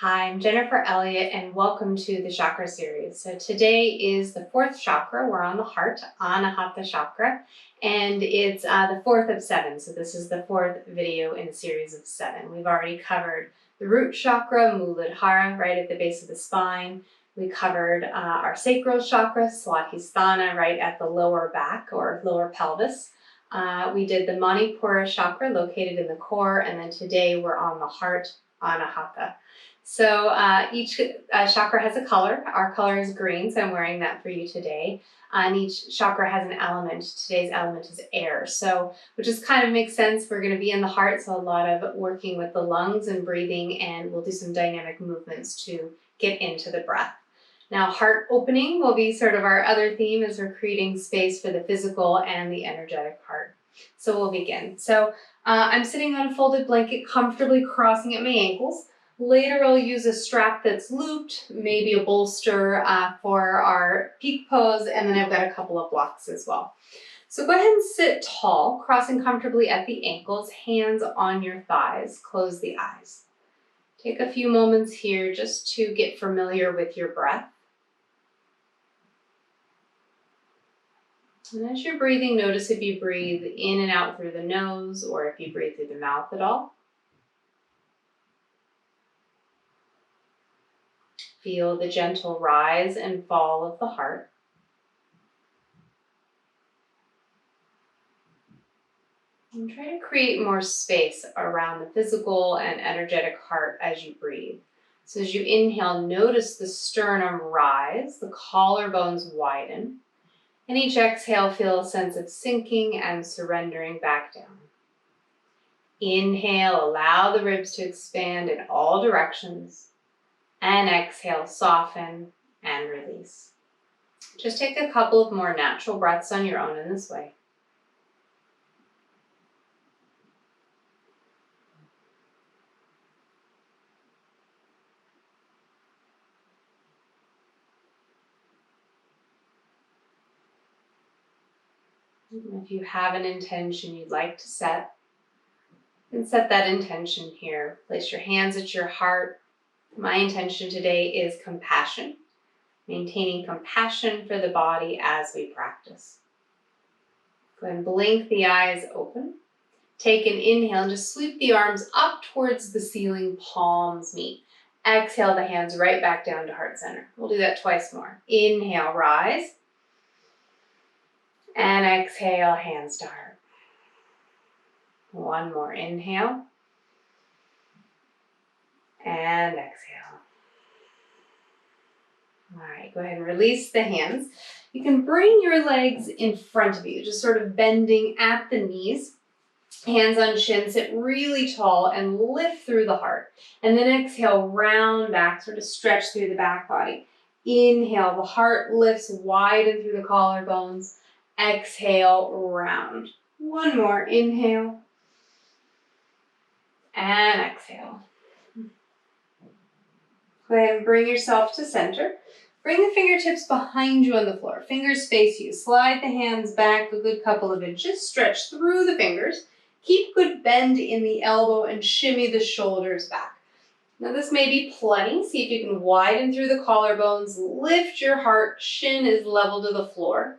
Hi, I'm Jennifer Elliott and welcome to the Chakra series. So today is the fourth chakra. We're on the heart, Anahata chakra, and it's the fourth of seven. So this is the fourth video in a series of seven. We've already covered the root chakra, Muladhara, right at the base of the spine. We covered our sacral chakra, Swadhisthana, right at the lower back or lower pelvis. We did the Manipura chakra located in the core, and then today we're on the heart, Anahata. So each chakra has a color. Our color is green, so I'm wearing that for you today. And each chakra has an element. Today's element is air, so which just kind of makes sense. We're going to be in the heart, so a lot of working with the lungs and breathing, and we'll do some dynamic movements to get into the breath. Now, heart opening will be sort of our other theme as we're creating space for the physical and the energetic heart. So we'll begin. So I'm sitting on a folded blanket, comfortably crossing at my ankles. Later, I'll use a strap that's looped, maybe a bolster for our peak pose, and then I've got a couple of blocks as well. So go ahead and sit tall, crossing comfortably at the ankles, hands on your thighs, close the eyes. Take a few moments here just to get familiar with your breath. And as you're breathing, notice if you breathe in and out through the nose or if you breathe through the mouth at all. Feel the gentle rise and fall of the heart. And try to create more space around the physical and energetic heart as you breathe. So as you inhale, notice the sternum rise, the collarbones widen. And each exhale, feel a sense of sinking and surrendering back down. Inhale, allow the ribs to expand in all directions. And exhale, soften and release. Just take a couple of more natural breaths on your own in this way. If you have an intention you'd like to set, then set that intention here. Place your hands at your heart. My intention today is compassion, maintaining compassion for the body as we practice. Go ahead and blink the eyes open. Take an inhale and just sweep the arms up towards the ceiling, palms meet. Exhale the hands right back down to heart center. We'll do that twice more. Inhale, rise. And exhale, hands to heart. One more inhale. And exhale. All right, go ahead and release the hands. You can bring your legs in front of you, just sort of bending at the knees. Hands on chin, sit really tall and lift through the heart. And then exhale, round back, sort of stretch through the back body. Inhale, the heart lifts wide and through the collarbones. Exhale, round. One more, inhale. And exhale. Go ahead and bring yourself to center. Bring the fingertips behind you on the floor. Fingers face you. Slide the hands back a good couple of inches. Stretch through the fingers. Keep good bend in the elbow and shimmy the shoulders back. Now this may be plenty. See if you can widen through the collarbones. Lift your heart. Chin is level to the floor.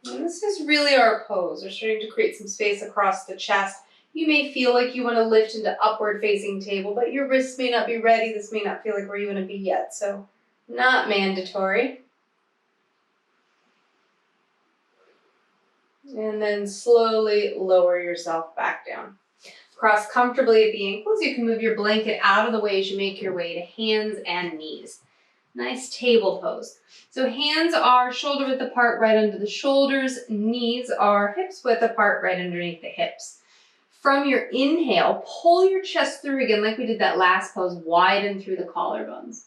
And this is really our pose. We're starting to create some space across the chest. You may feel like you want to lift into upward facing table, but your wrists may not be ready. This may not feel like where you want to be yet, so not mandatory. And then slowly lower yourself back down. Cross comfortably at the ankles. You can move your blanket out of the way as you make your way to hands and knees. Nice table pose. So hands are shoulder width apart right under the shoulders. Knees are hips width apart right underneath the hips. From your inhale, pull your chest through again like we did that last pose, widen through the collarbones.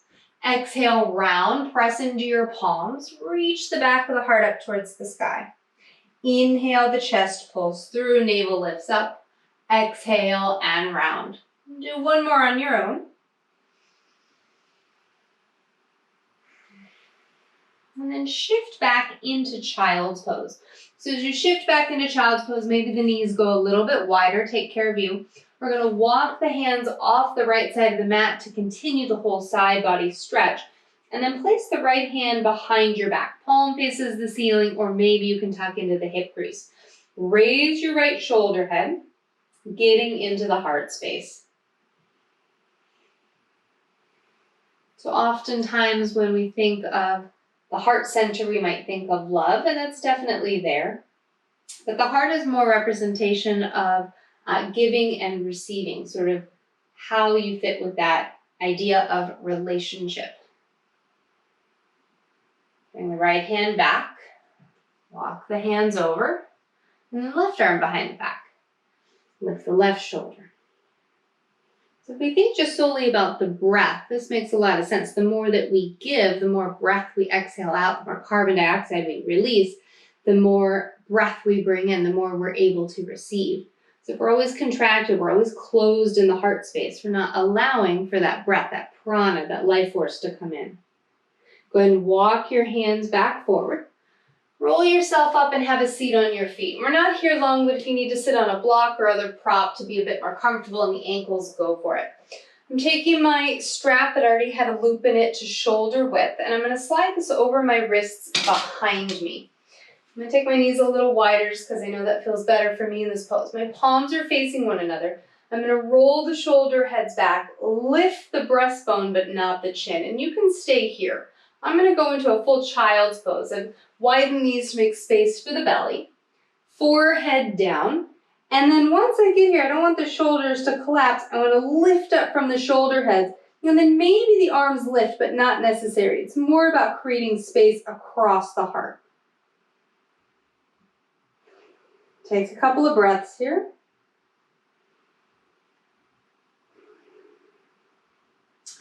Exhale, round, press into your palms. Reach the back of the heart up towards the sky. Inhale, the chest pulls through, navel lifts up. Exhale and round. Do one more on your own. And then shift back into child's pose. So as you shift back into child's pose, maybe the knees go a little bit wider, take care of you. We're going to walk the hands off the right side of the mat to continue the whole side body stretch. And then place the right hand behind your back. Palm faces the ceiling, or maybe you can tuck into the hip crease. Raise your right shoulder head, getting into the heart space. So oftentimes when we think of the heart center, we might think of love, and that's definitely there. But the heart is more representation of giving and receiving, sort of how you fit with that idea of relationship. Bring the right hand back, walk the hands over, and then left arm behind the back. Lift the left shoulder. So if we think just solely about the breath, this makes a lot of sense. The more that we give, the more breath we exhale out, the more carbon dioxide we release, the more breath we bring in, the more we're able to receive. So if we're always contracted, we're always closed in the heart space, we're not allowing for that breath, that prana, that life force to come in. Go ahead and walk your hands back forward. Roll yourself up and have a seat on your feet. We're not here long, but if you need to sit on a block or other prop to be a bit more comfortable in the ankles, go for it. I'm taking my strap that already had a loop in it to shoulder width, and I'm going to slide this over my wrists behind me. I'm going to take my knees a little wider just because I know that feels better for me in this pose. My palms are facing one another. I'm going to roll the shoulder heads back, lift the breastbone but not the chin, and you can stay here. I'm going to go into a full child's pose and widen these to make space for the belly, forehead down, and then once I get here, I don't want the shoulders to collapse. I want to lift up from the shoulder heads, and then maybe the arms lift, but not necessary. It's more about creating space across the heart. Take a couple of breaths here.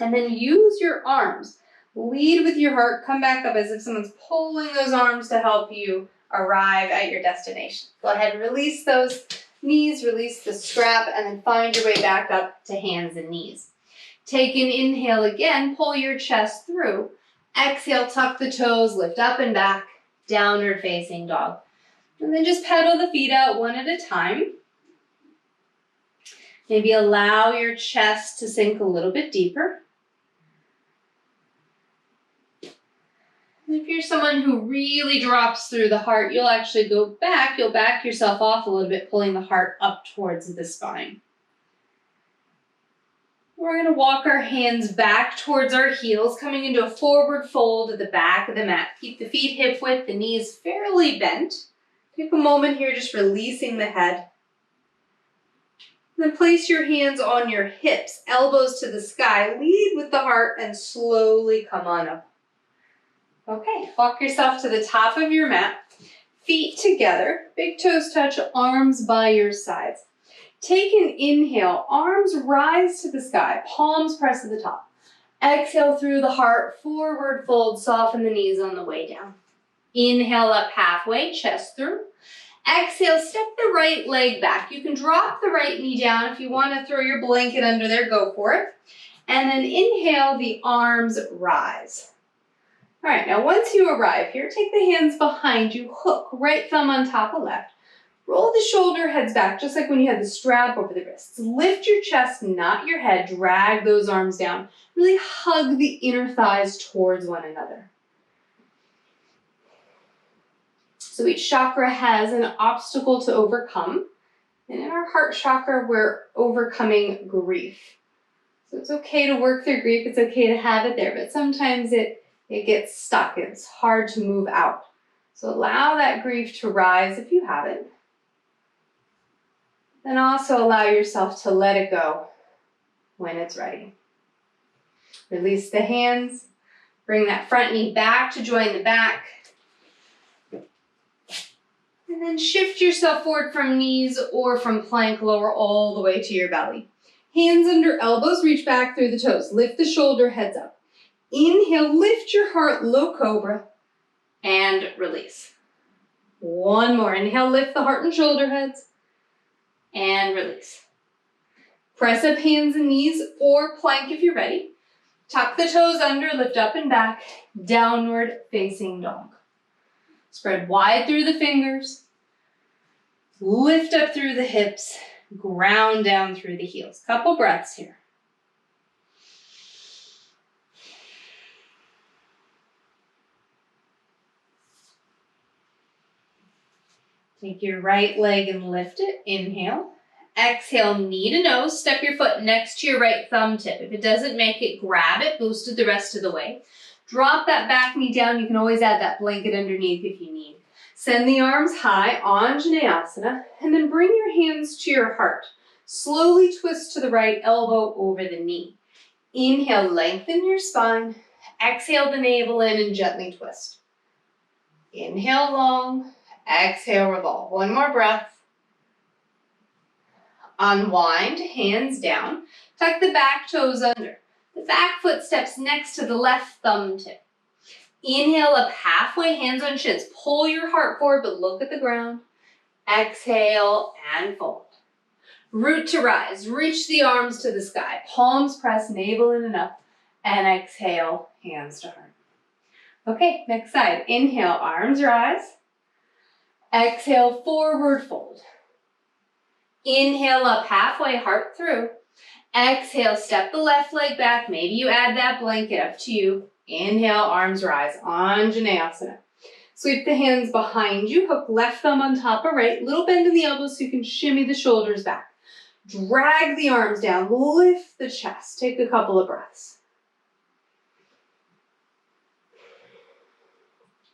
And then use your arms. Lead with your heart, come back up as if someone's pulling those arms to help you arrive at your destination. Go ahead and release those knees, release the strap, and then find your way back up to hands and knees. Take an inhale again, pull your chest through. Exhale, tuck the toes, lift up and back, downward facing dog. And then just pedal the feet out one at a time. Maybe allow your chest to sink a little bit deeper. If you're someone who really drops through the heart, you'll actually go back. You'll back yourself off a little bit, pulling the heart up towards the spine. We're going to walk our hands back towards our heels, coming into a forward fold at the back of the mat. Keep the feet hip width, the knees fairly bent. Take a moment here, just releasing the head. Then place your hands on your hips, elbows to the sky. Lead with the heart and slowly come on up. Okay, walk yourself to the top of your mat, feet together, big toes touch, arms by your sides. Take an inhale, arms rise to the sky, palms press to the top. Exhale through the heart, forward fold, soften the knees on the way down. Inhale up halfway, chest through. Exhale, step the right leg back. You can drop the right knee down. If you want to throw your blanket under there, go for it. And then inhale, the arms rise. All right, now once you arrive here, take the hands behind you, hook right thumb on top of left. Roll the shoulder heads back, just like when you had the strap over the wrists. Lift your chest, not your head. Drag those arms down. Really hug the inner thighs towards one another. So each chakra has an obstacle to overcome. And in our heart chakra, we're overcoming grief. So it's okay to work through grief. It's okay to have it there, but sometimes it gets stuck. It's hard to move out. So allow that grief to rise if you have it. Then also allow yourself to let it go when it's ready. Release the hands. Bring that front knee back to join the back. And then shift yourself forward from knees or from plank lower all the way to your belly. Hands under elbows, reach back through the toes. Lift the shoulder heads up. Inhale, lift your heart, low cobra, and release. One more. Inhale, lift the heart and shoulder heads, and release. Press up hands and knees or plank if you're ready. Tuck the toes under, lift up and back, downward facing dog. Spread wide through the fingers. Lift up through the hips Ground down through the heels. Couple breaths here. Take your right leg and lift it. Inhale. Exhale, knee to nose. Step your foot next to your right thumb tip. If it doesn't make it, grab it. Boost it the rest of the way. Drop that back knee down. You can always add that blanket underneath if you need. Send the arms high, Anjaneyasana, and then bring your hands to your heart. Slowly twist to the right, elbow over the knee. Inhale, lengthen your spine. Exhale the navel in and gently twist. Inhale long. Exhale, revolve. One more breath. Unwind, hands down. Tuck the back toes under. The back foot steps next to the left thumb tip. Inhale up halfway, hands on shins. Pull your heart forward, but look at the ground. Exhale and fold. Root to rise. Reach the arms to the sky. Palms press, navel in and up. And exhale, hands to heart. Okay, next side. Inhale, arms rise. Exhale, forward fold. Inhale up halfway, heart through. Exhale, step the left leg back. Maybe you add that blanket, up to you. Inhale, arms rise, Anjaneyasana. Sweep the hands behind you, hook left thumb on top of right. Little bend in the elbows so you can shimmy the shoulders back. Drag the arms down, lift the chest. Take a couple of breaths.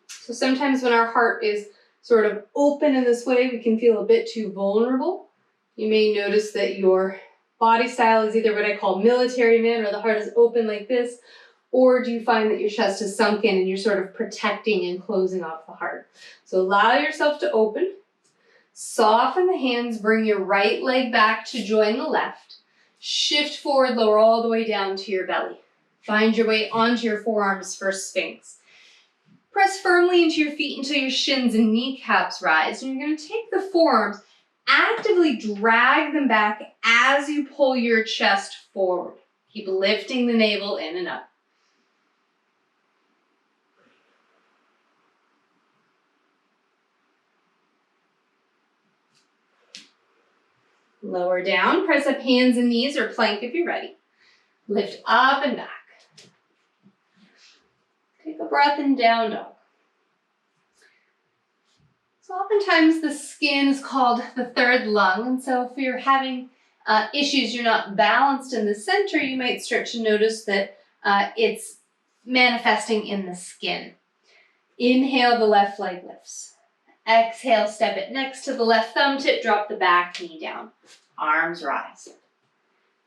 So sometimes when our heart is sort of open in this way, we can feel a bit too vulnerable. You may notice that your body style is either what I call military man, or the heart is open like this, or do you find that your chest is sunk in and you're sort of protecting and closing off the heart? So allow yourself to open. Soften the hands, bring your right leg back to join the left. Shift forward, lower all the way down to your belly. Find your way onto your forearms for Sphinx. Press firmly into your feet until your shins and kneecaps rise. And you're going to take the forearms, actively drag them back as you pull your chest forward. Keep lifting the navel in and up. Lower down, press up hands and knees or plank if you're ready. Lift up and back. Take a breath in down dog. So oftentimes the skin is called the third lung, and so if you're having issues, you're not balanced in the center, you might start to notice that it's manifesting in the skin. Inhale, the left leg lifts. Exhale, step it next to the left thumb tip, drop the back knee down. Arms rise.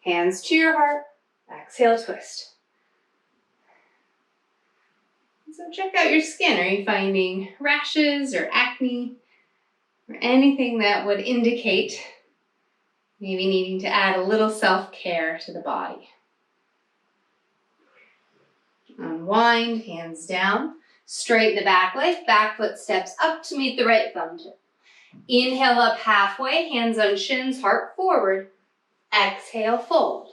Hands to your heart. Exhale, twist. So check out your skin. Are you finding rashes or acne or anything that would indicate maybe needing to add a little self-care to the body? Unwind, hands down. Straighten the back leg. Back foot steps up to meet the right thumb tip. Inhale up halfway, hands on shins, heart forward. Exhale, fold.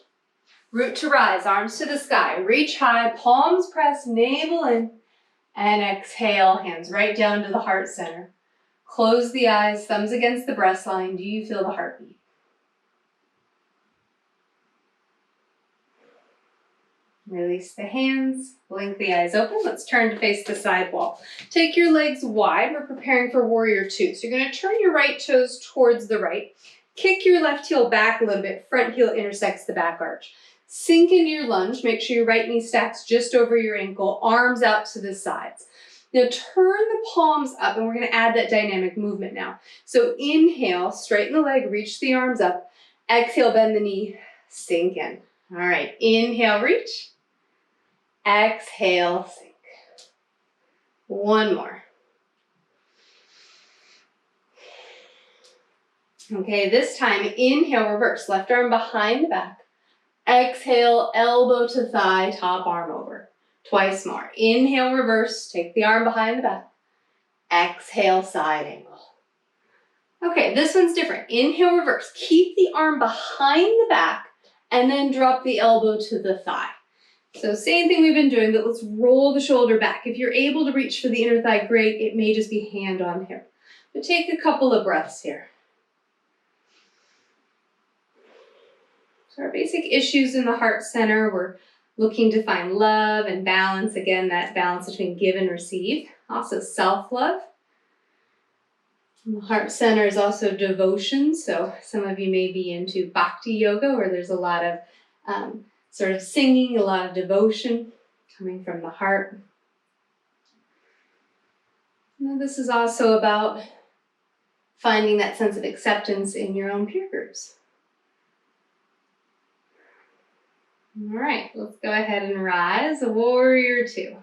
Root to rise, arms to the sky. Reach high, palms press, navel in. And exhale, hands right down to the heart center. Close the eyes, thumbs against the breast line. Do you feel the heartbeat? Release the hands, blink the eyes open. Let's turn to face the side wall. Take your legs wide. We're preparing for warrior two. So you're going to turn your right toes towards the right. Kick your left heel back a little bit. Front heel intersects the back arch. Sink into your lunge. Make sure your right knee stacks just over your ankle. Arms out to the sides. Now turn the palms up, and we're going to add that dynamic movement now. So inhale, straighten the leg, reach the arms up. Exhale, bend the knee, sink in. All right, inhale, reach. Exhale, sink. One more. Okay, this time, inhale, reverse. Left arm behind the back. Exhale, elbow to thigh, top arm over. Twice more. Inhale, reverse. Take the arm behind the back. Exhale, side angle. Okay, this one's different. Inhale, reverse. Keep the arm behind the back and then drop the elbow to the thigh. So same thing we've been doing, but let's roll the shoulder back. If you're able to reach for the inner thigh, great. It may just be hand on hip. But take a couple of breaths here. So our basic issues in the heart center, we're looking to find love and balance. Again, that balance between give and receive. Also self-love. The heart center is also devotion. So some of you may be into bhakti yoga, where there's a lot of sort of singing, a lot of devotion coming from the heart. Now, this is also about finding that sense of acceptance in your own peer groups. All right, let's go ahead and rise. Warrior two.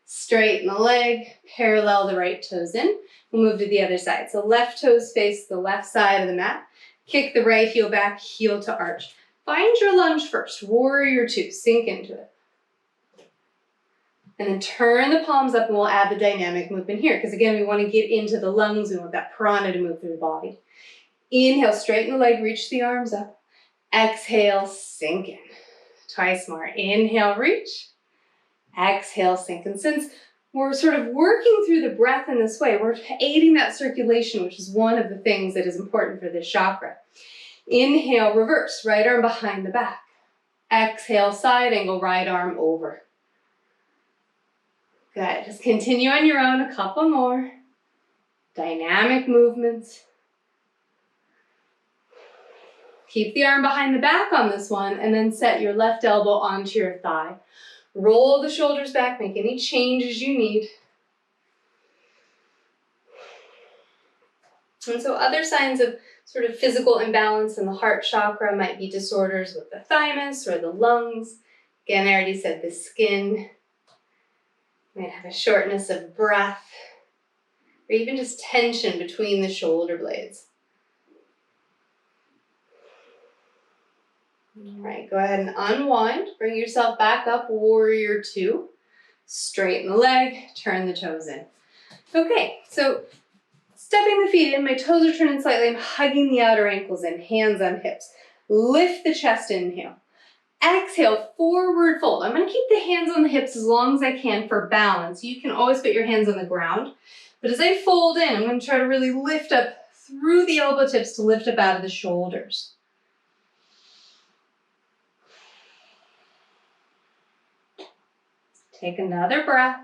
Straighten the leg, parallel the right toes in. We'll move to the other side. So left toes face the left side of the mat. Kick the right heel back, heel to arch. Find your lunge first. Warrior two, sink into it. And then turn the palms up and we'll add the dynamic movement here. Because again, we want to get into the lungs. We want that prana to move through the body. Inhale, straighten the leg, reach the arms up. Exhale, sink in. Twice more. Inhale, reach. Exhale, sink. And since we're sort of working through the breath in this way, we're aiding that circulation, which is one of the things that is important for this chakra. Inhale, reverse, right arm behind the back. Exhale, side angle, right arm over. Good. Just continue on your own, a couple more. Dynamic movements. Keep the arm behind the back on this one, and then set your left elbow onto your thigh. Roll the shoulders back, make any changes you need. And so other signs of sort of physical imbalance in the heart chakra might be disorders with the thymus or the lungs. Again, I already said the skin. Might have a shortness of breath, or even just tension between the shoulder blades. All right, go ahead and unwind. Bring yourself back up, warrior two. Straighten the leg, turn the toes in. Okay, so stepping the feet in, my toes are turning slightly. I'm hugging the outer ankles in, hands on hips. Lift the chest, inhale. Exhale, forward fold. I'm going to keep the hands on the hips as long as I can for balance. You can always put your hands on the ground. But as I fold in, I'm going to try to really lift up through the elbow tips to lift up out of the shoulders. Take another breath.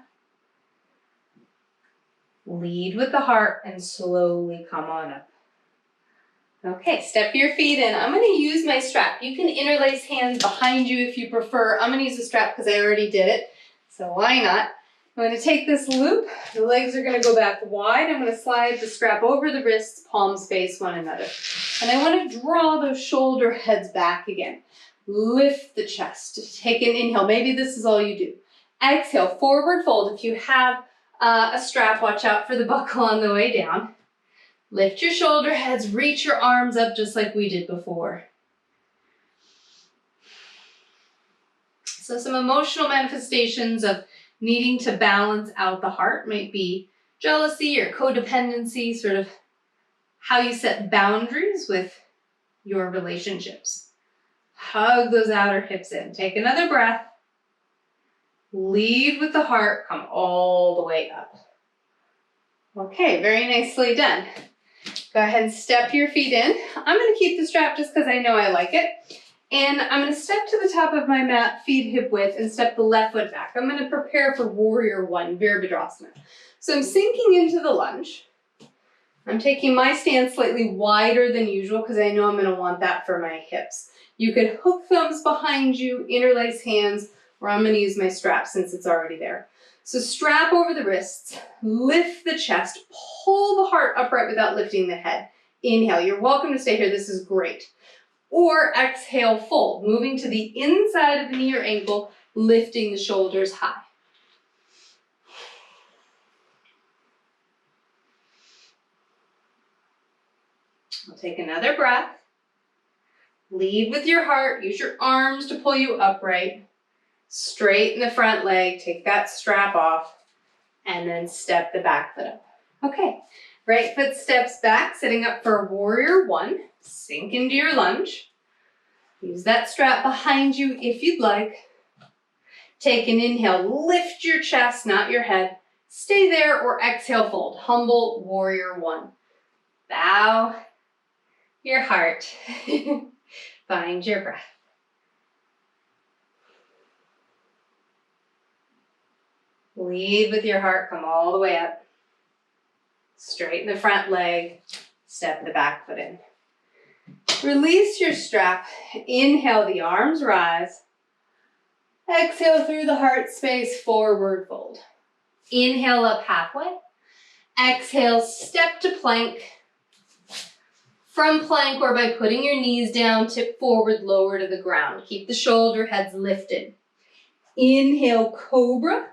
Lead with the heart and slowly come on up. Okay, step your feet in. I'm going to use my strap. You can interlace hands behind you if you prefer. I'm going to use a strap because I already did it, so why not? I'm going to take this loop. The legs are going to go back wide. I'm going to slide the strap over the wrists, palms face one another. And I want to draw those shoulder heads back again. Lift the chest. Take an inhale. Maybe this is all you do. Exhale, forward fold. If you have a strap, watch out for the buckle on the way down. Lift your shoulder heads, reach your arms up just like we did before. So some emotional manifestations of needing to balance out the heart might be jealousy or codependency, sort of how you set boundaries with your relationships. Hug those outer hips in. Take another breath. Lead with the heart, come all the way up. Okay, very nicely done. Go ahead and step your feet in. I'm going to keep the strap just because I know I like it. And I'm going to step to the top of my mat, feet hip width, and step the left foot back. I'm going to prepare for warrior one, Virabhadrasana. So I'm sinking into the lunge. I'm taking my stance slightly wider than usual because I know I'm going to want that for my hips. You can hook thumbs behind you, interlace hands, or I'm going to use my strap since it's already there. So strap over the wrists, lift the chest, pull the heart upright without lifting the head. Inhale, you're welcome to stay here, this is great. Or exhale, fold, moving to the inside of the knee or ankle, lifting the shoulders high. We'll take another breath. Lead with your heart, use your arms to pull you upright. Straighten the front leg, take that strap off, and then step the back foot up. Okay, right foot steps back, sitting up for warrior one. Sink into your lunge. Use that strap behind you if you'd like. Take an inhale, lift your chest, not your head. Stay there or exhale, fold. Humble warrior one. Bow your heart. Find your breath. Lead with your heart, come all the way up. Straighten the front leg, step the back foot in. Release your strap. Inhale, the arms rise. Exhale through the heart space, forward fold. Inhale up halfway. Exhale, step to plank. From plank, or by putting your knees down, tip forward, lower to the ground. Keep the shoulder heads lifted. Inhale, cobra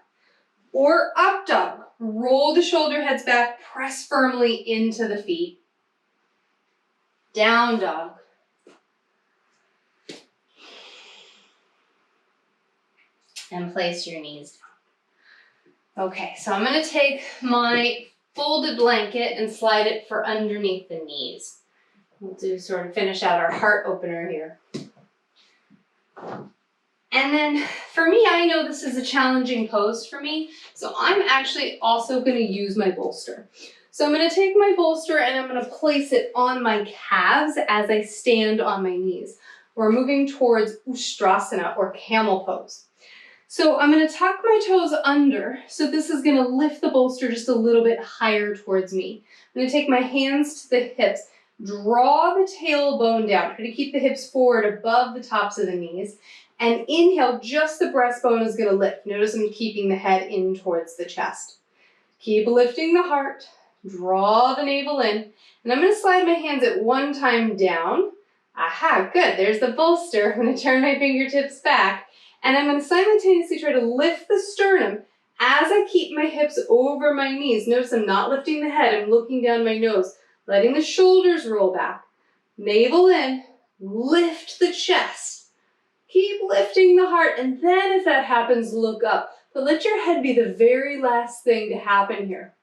or up dog. Roll the shoulder heads back, press firmly into the feet. Down dog. And place your knees down. Okay, so I'm going to take my folded blanket and slide it for underneath the knees. We'll sort of finish out our heart opener here. And then for me, I know this is a challenging pose for me, so I'm actually also going to use my bolster. So I'm going to take my bolster and I'm going to place it on my calves as I stand on my knees. We're moving towards Ustrasana or Camel Pose. So I'm going to tuck my toes under, so this is going to lift the bolster just a little bit higher towards me. I'm going to take my hands to the hips, draw the tailbone down, try to keep the hips forward above the tops of the knees, and inhale, just the breastbone is going to lift. Notice I'm keeping the head in towards the chest. Keep lifting the heart, draw the navel in, and I'm going to slide my hands at one time down. Aha, good, there's the bolster. I'm going to turn my fingertips back. And I'm going to simultaneously try to lift the sternum as I keep my hips over my knees. Notice I'm not lifting the head, I'm looking down my nose, letting the shoulders roll back. Navel in, lift the chest. Keep lifting the heart, and then if that happens, look up. But let your head be the very last thing to happen here.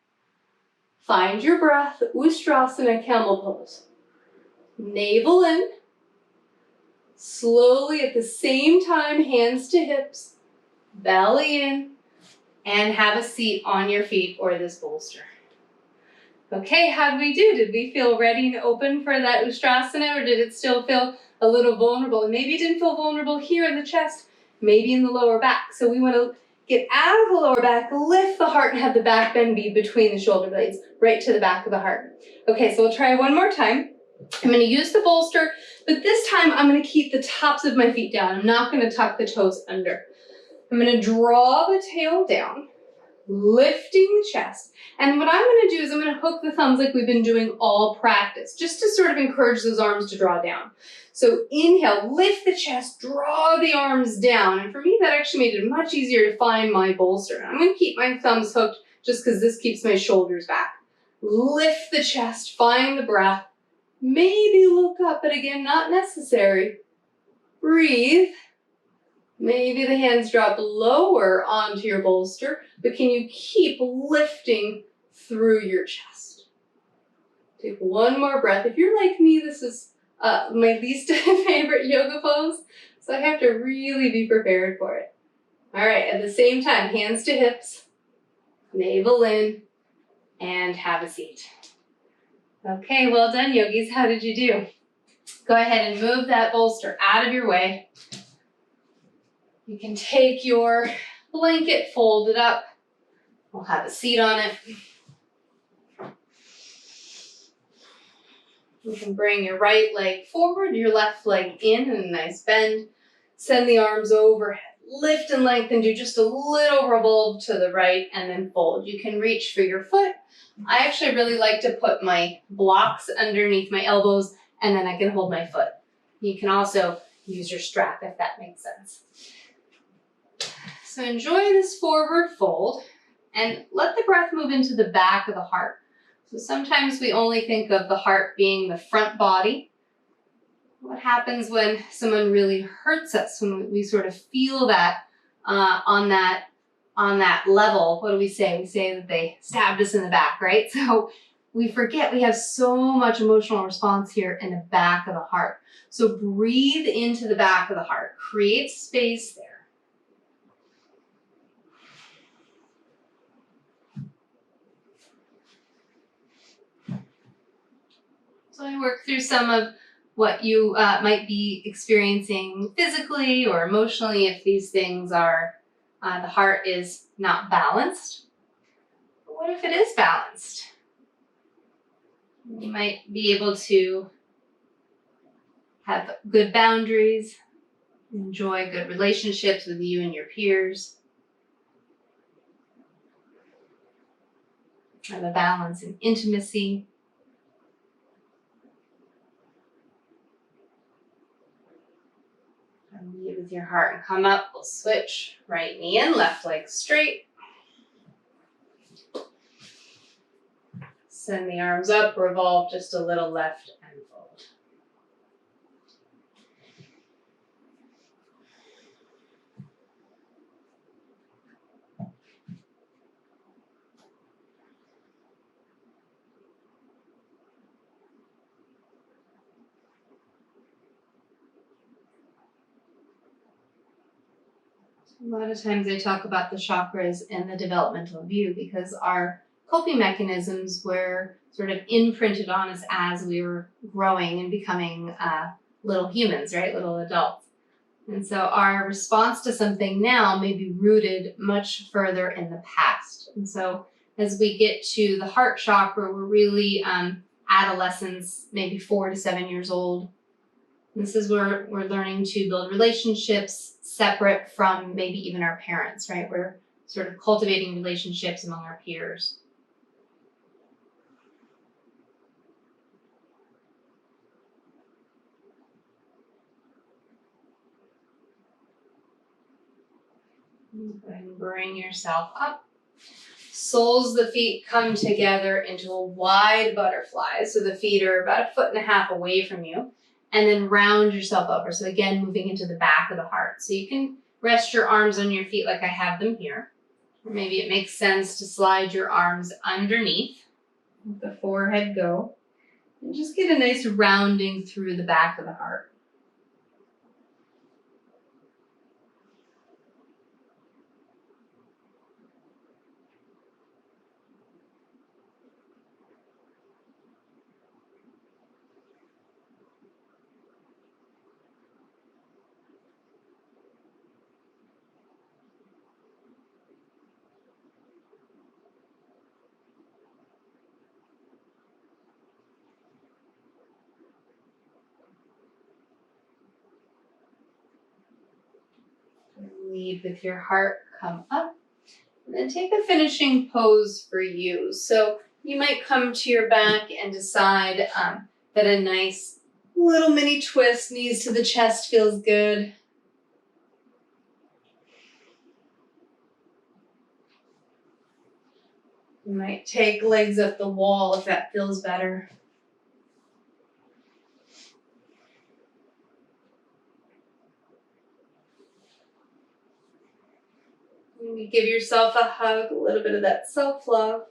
Find your breath, Ustrasana, Camel Pose. Navel in. Slowly at the same time, hands to hips, belly in, and have a seat on your feet or this bolster. Okay, how did we do? Did we feel ready and open for that Ustrasana, or did it still feel a little vulnerable? And maybe it didn't feel vulnerable here in the chest, maybe in the lower back. So we want to get out of the lower back, lift the heart, and have the back bend be between the shoulder blades, right to the back of the heart. Okay, so we'll try one more time. I'm going to use the bolster, but this time I'm going to keep the tops of my feet down. I'm not going to tuck the toes under. I'm going to draw the tail down, lifting the chest. And what I'm going to do is I'm going to hook the thumbs like we've been doing all practice, just to sort of encourage those arms to draw down. So inhale, lift the chest, draw the arms down. And for me, that actually made it much easier to find my bolster. I'm going to keep my thumbs hooked just because this keeps my shoulders back. Lift the chest, find the breath. Maybe look up, but again, not necessary. Breathe. Maybe the hands drop lower onto your bolster, but can you keep lifting through your chest? Take one more breath. If you're like me, this is my least favorite yoga pose, so I have to really be prepared for it. All right, at the same time, hands to hips, navel in, and have a seat. Okay, well done, yogis. How did you do? Go ahead and move that bolster out of your way. You can take your blanket, fold it up. We'll have a seat on it. You can bring your right leg forward, your left leg in a nice bend. Send the arms overhead. Lift and lengthen, do just a little revolve to the right and then fold. You can reach for your foot. I actually really like to put my blocks underneath my elbows and then I can hold my foot. You can also use your strap if that makes sense. So enjoy this forward fold and let the breath move into the back of the heart. So sometimes we only think of the heart being the front body. What happens when someone really hurts us, when we sort of feel that on that level? What do we say? We say that they stabbed us in the back, right? So we forget we have so much emotional response here in the back of the heart. So breathe into the back of the heart. Create space there. So I work through some of what you might be experiencing physically or emotionally if these things are, the heart is not balanced. But what if it is balanced? You might be able to have good boundaries, enjoy good relationships with you and your peers, have a balance in intimacy. And lead with your heart and come up. We'll switch. Right knee in, left leg straight. Send the arms up, revolve just a little left and fold. A lot of times I talk about the chakras in the developmental view because our coping mechanisms were sort of imprinted on us as we were growing and becoming little humans, right? Little adults. And so our response to something now may be rooted much further in the past. And so as we get to the heart chakra, we're really adolescents, maybe 4 to 7 years old. This is where we're learning to build relationships separate from maybe even our parents, right? We're sort of cultivating relationships among our peers. Go ahead and bring yourself up. Soles of the feet come together into a wide butterfly. So the feet are about 1.5 feet away from you. And then round yourself over. So again, moving into the back of the heart. So you can rest your arms on your feet like I have them here. Or maybe it makes sense to slide your arms underneath. Let the forehead go. And just get a nice rounding through the back of the heart. Lead with your heart, come up, and then take a finishing pose for you. So you might come to your back and decide that a nice little mini twist, knees to the chest, feels good. You might take legs up the wall if that feels better. Maybe give yourself a hug, a little bit of that self-love.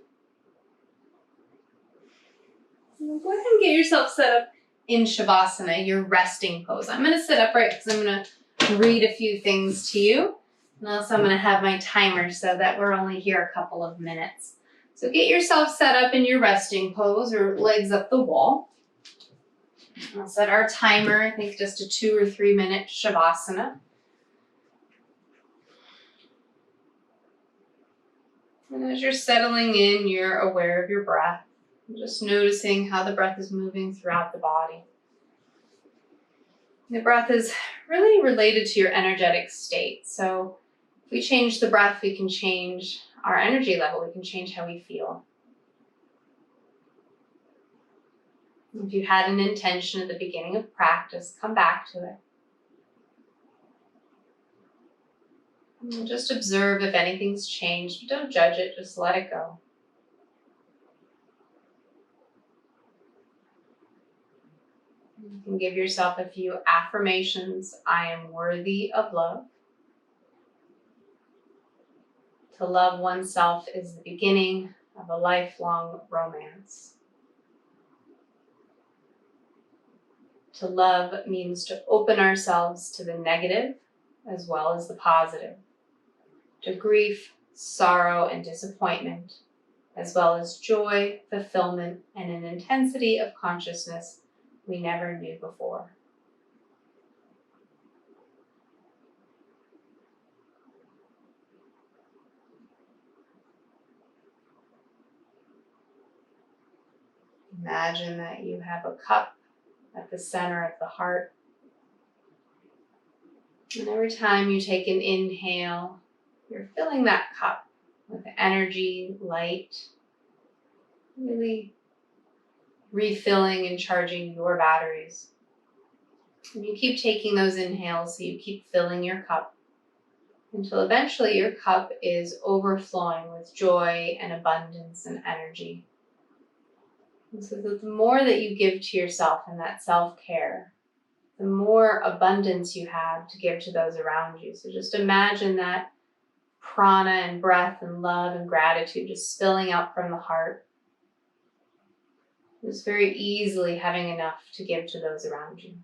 Go ahead and get yourself set up in Shavasana, your resting pose. I'm going to sit upright because I'm going to read a few things to you. And also I'm going to have my timer so that we're only here a couple of minutes. So get yourself set up in your resting pose or legs up the wall. I'll set our timer, I think just a 2 or 3 minute Shavasana. And as you're settling in, you're aware of your breath. Just noticing how the breath is moving throughout the body. The breath is really related to your energetic state. So if we change the breath, we can change our energy level. We can change how we feel. If you had an intention at the beginning of practice, come back to it. And just observe if anything's changed, but don't judge it, just let it go. You can give yourself a few affirmations. I am worthy of love. To love oneself is the beginning of a lifelong romance. To love means to open ourselves to the negative as well as the positive, to grief, sorrow, and disappointment, as well as joy, fulfillment, and an intensity of consciousness we never knew before. Imagine that you have a cup at the center of the heart. And every time you take an inhale, you're filling that cup with energy, light, really refilling and charging your batteries. And you keep taking those inhales, so you keep filling your cup until eventually your cup is overflowing with joy and abundance and energy. And so the more that you give to yourself in that self-care, the more abundance you have to give to those around you. So just imagine that prana and breath and love and gratitude just spilling out from the heart. Just very easily having enough to give to those around you.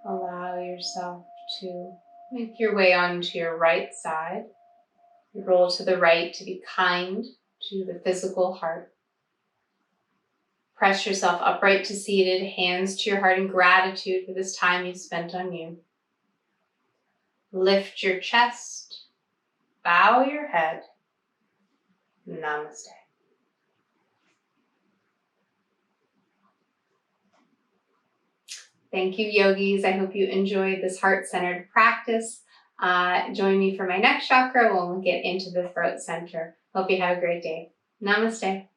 Allow yourself to make your way onto your right side. You roll to the right to be kind to the physical heart. Press yourself upright to seated, hands to your heart in gratitude for this time you've spent on you. Lift your chest, bow your head. Namaste. Thank you, yogis. I hope you enjoyed this heart-centered practice. Join me for my next chakra when we'll get into the throat center. Hope you have a great day. Namaste.